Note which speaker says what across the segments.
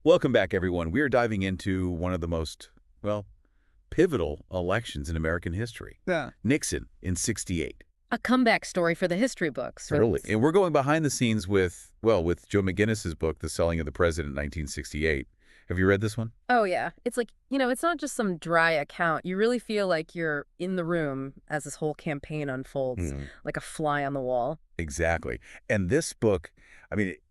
Speaker 1: Welcome back, everyone. We are diving into one of the most, well, pivotal elections in American history.
Speaker 2: Yeah.
Speaker 1: Nixon in '68.
Speaker 3: A comeback story for the history books.
Speaker 1: Totally. And we're going behind the scenes with Joe McGinniss's book, The Selling of the President, 1968. Have you read this one?
Speaker 3: Oh, yeah. It's like, it's not just some dry account. You really feel like you're in the room as this whole campaign unfolds, like a fly on the wall.
Speaker 1: Exactly. And this book,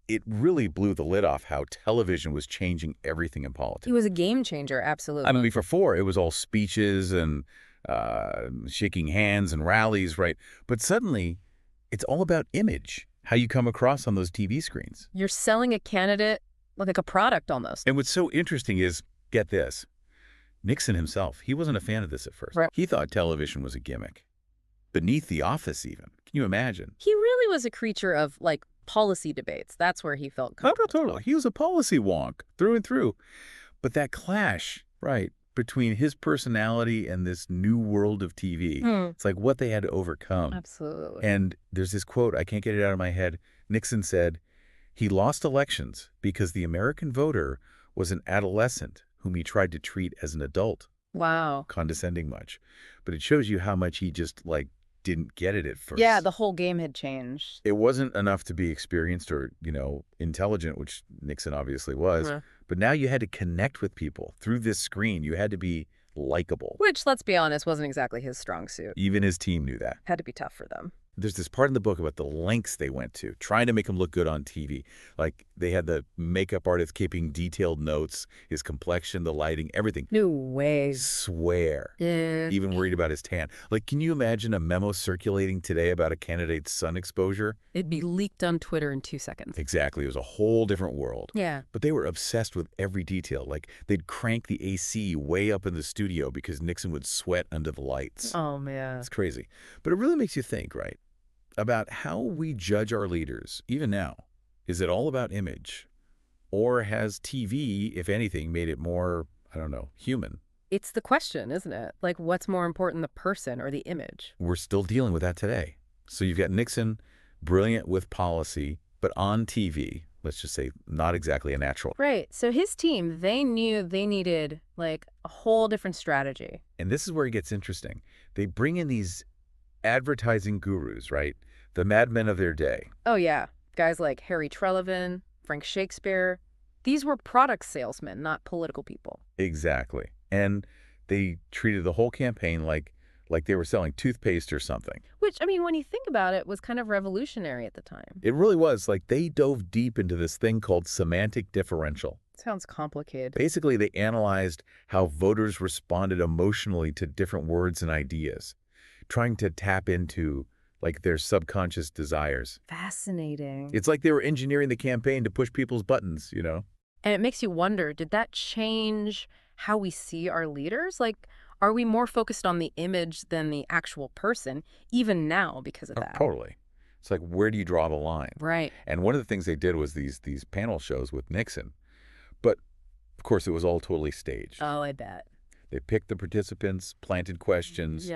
Speaker 1: it really blew the lid off how television was changing everything in politics.
Speaker 3: He was a game changer, absolutely.
Speaker 1: Before, it was all speeches and shaking hands and rallies, right? But suddenly, it's all about image, how you come across on those TV screens.
Speaker 3: You're selling a candidate like a product almost.
Speaker 1: And what's so interesting is, get this, Nixon himself, he wasn't a fan of this at first.
Speaker 3: Right.
Speaker 1: He thought television was a gimmick. Beneath the office, even. Can you imagine?
Speaker 3: He really was a creature of, policy debates. That's where he felt comfortable.
Speaker 1: Totally. He was a policy wonk through and through. But that clash, right, between his personality and this new world of TV, it's like what they had to overcome.
Speaker 3: Absolutely.
Speaker 1: And there's this quote, I can't get it out of my head. Nixon said, he lost elections because the American voter was an adolescent whom he tried to treat as an adult.
Speaker 3: Wow.
Speaker 1: Condescending much. But it shows you how much he just, didn't get it at first.
Speaker 3: Yeah, the whole game had changed.
Speaker 1: It wasn't enough to be experienced or, intelligent, which Nixon obviously was. But now you had to connect with people through this screen. You had to be likable.
Speaker 3: Which, let's be honest, wasn't exactly his strong suit.
Speaker 1: Even his team knew that.
Speaker 3: Had to be tough for them.
Speaker 1: There's this part in the book about the lengths they went to, trying to make him look good on TV. Like, they had the makeup artist keeping detailed notes, his complexion, the lighting, everything.
Speaker 3: No way.
Speaker 1: Swear.
Speaker 3: Yeah.
Speaker 1: Even worried about his tan. Can you imagine a memo circulating today about a candidate's sun exposure?
Speaker 3: It'd be leaked on Twitter in 2 seconds.
Speaker 1: Exactly. It was a whole different world.
Speaker 3: Yeah.
Speaker 1: But they were obsessed with every detail. They'd crank the AC way up in the studio because Nixon would sweat under the lights.
Speaker 3: Oh, man.
Speaker 1: It's crazy. But it really makes you think, right, about how we judge our leaders, even now. Is it all about image? Or has TV, if anything, made it more, human?
Speaker 3: It's the question, isn't it? What's more important, the person or the image?
Speaker 1: We're still dealing with that today. So you've got Nixon, brilliant with policy, but on TV, let's just say not exactly a natural.
Speaker 3: Right. So his team, they knew they needed, a whole different strategy.
Speaker 1: And this is where it gets interesting. They bring in these advertising gurus, right? The madmen of their day.
Speaker 3: Oh, yeah. Guys like Harry Trelevin, Frank Shakespeare. These were product salesmen, not political people.
Speaker 1: Exactly. And they treated the whole campaign like they were selling toothpaste or something.
Speaker 3: Which, when you think about it, was kind of revolutionary at the time.
Speaker 1: It really was. They dove deep into this thing called semantic differential.
Speaker 3: Sounds complicated.
Speaker 1: Basically, they analyzed how voters responded emotionally to different words and ideas, trying to tap into their subconscious desires.
Speaker 3: Fascinating.
Speaker 1: It's like they were engineering the campaign to push people's buttons,
Speaker 3: And it makes you wonder, did that change how we see our leaders? Are we more focused on the image than the actual person, even now because of that?
Speaker 1: Totally. It's where do you draw the line?
Speaker 3: Right.
Speaker 1: And one of the things they did was these panel shows with Nixon. But, of course, it was all totally staged.
Speaker 3: Oh, I bet.
Speaker 1: They picked the participants, planted questions,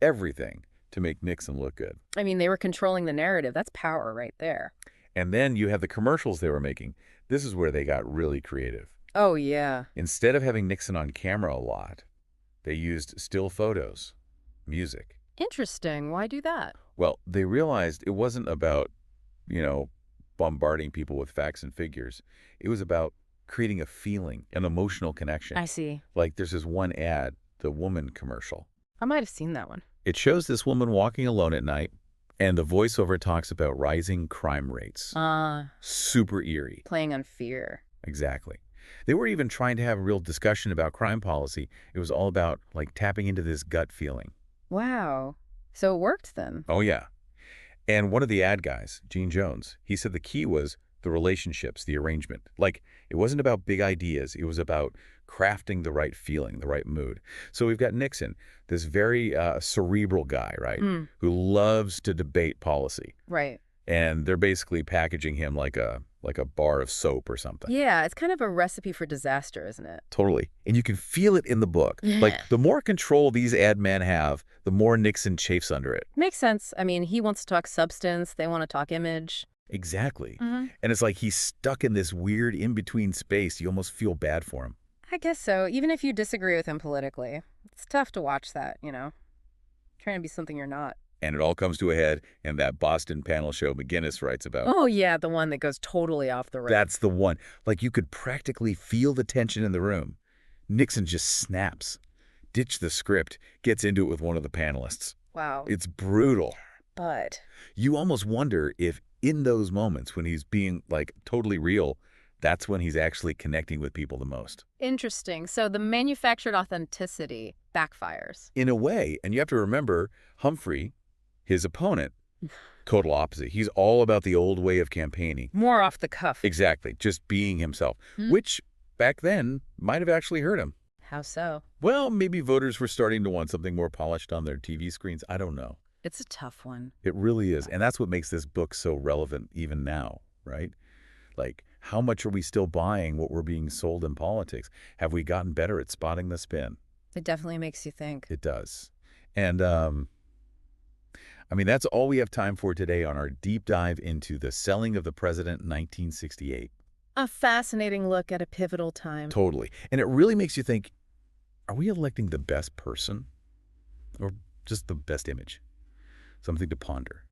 Speaker 1: everything to make Nixon look good.
Speaker 3: They were controlling the narrative. That's power right there.
Speaker 1: And then you have the commercials they were making. This is where they got really creative.
Speaker 3: Oh, yeah.
Speaker 1: Instead of having Nixon on camera a lot, they used still photos, music.
Speaker 3: Interesting. Why do that?
Speaker 1: Well, they realized it wasn't about, bombarding people with facts and figures. It was about creating a feeling, an emotional connection.
Speaker 3: I see.
Speaker 1: There's this one ad, the woman commercial.
Speaker 3: I might have seen that one.
Speaker 1: It shows this woman walking alone at night, and the voiceover talks about rising crime rates. Super eerie.
Speaker 3: Playing on fear.
Speaker 1: Exactly. They were even trying to have a real discussion about crime policy. It was all about, tapping into this gut feeling.
Speaker 3: Wow. So it worked then.
Speaker 1: Oh, yeah. And one of the ad guys, Gene Jones, he said the key was the relationships, the arrangement. It wasn't about big ideas. It was about crafting the right feeling, the right mood. So we've got Nixon, this very cerebral guy, right, who loves to debate policy.
Speaker 3: Right.
Speaker 1: And they're basically packaging him like a bar of soap or something.
Speaker 3: Yeah, it's kind of a recipe for disaster, isn't it?
Speaker 1: Totally. And you can feel it in the book. The more control these ad men have, the more Nixon chafes under it.
Speaker 3: Makes sense. He wants to talk substance. They want to talk image.
Speaker 1: Exactly.
Speaker 3: Hmm.
Speaker 1: And it's like he's stuck in this weird in-between space. You almost feel bad for him.
Speaker 3: I guess so. Even if you disagree with him politically, it's tough to watch that, trying to be something you're not.
Speaker 1: And it all comes to a head in that Boston panel show McGinniss writes about.
Speaker 3: Oh, yeah, the one that goes totally off the rails.
Speaker 1: That's the one. Like you could practically feel the tension in the room. Nixon just snaps, ditch the script, gets into it with one of the panelists.
Speaker 3: Wow.
Speaker 1: It's brutal.
Speaker 3: But
Speaker 1: You almost wonder if in those moments when he's being like totally real, that's when he's actually connecting with people the most.
Speaker 3: interesting. So the manufactured authenticity backfires.
Speaker 1: In a way, and you have to remember, Humphrey, his opponent, total opposite. He's all about the old way of campaigning.
Speaker 3: More off the cuff.
Speaker 1: Exactly, just being himself,
Speaker 3: Hmm.
Speaker 1: which back then might have actually hurt him.
Speaker 3: How so?
Speaker 1: Well, maybe voters were starting to want something more polished on their TV screens. I don't know.
Speaker 3: It's a tough one.
Speaker 1: It really is. And that's what makes this book so relevant even now, right? Like, how much are we still buying what we're being sold in politics? Have we gotten better at spotting the spin?
Speaker 3: It definitely makes you think.
Speaker 1: It does. And, I mean, that's all we have time for today on our deep dive into The Selling of the President in 1968.
Speaker 3: A fascinating look at a pivotal time.
Speaker 1: Totally. And it really makes you think, are we electing the best person or just the best image? Something to ponder.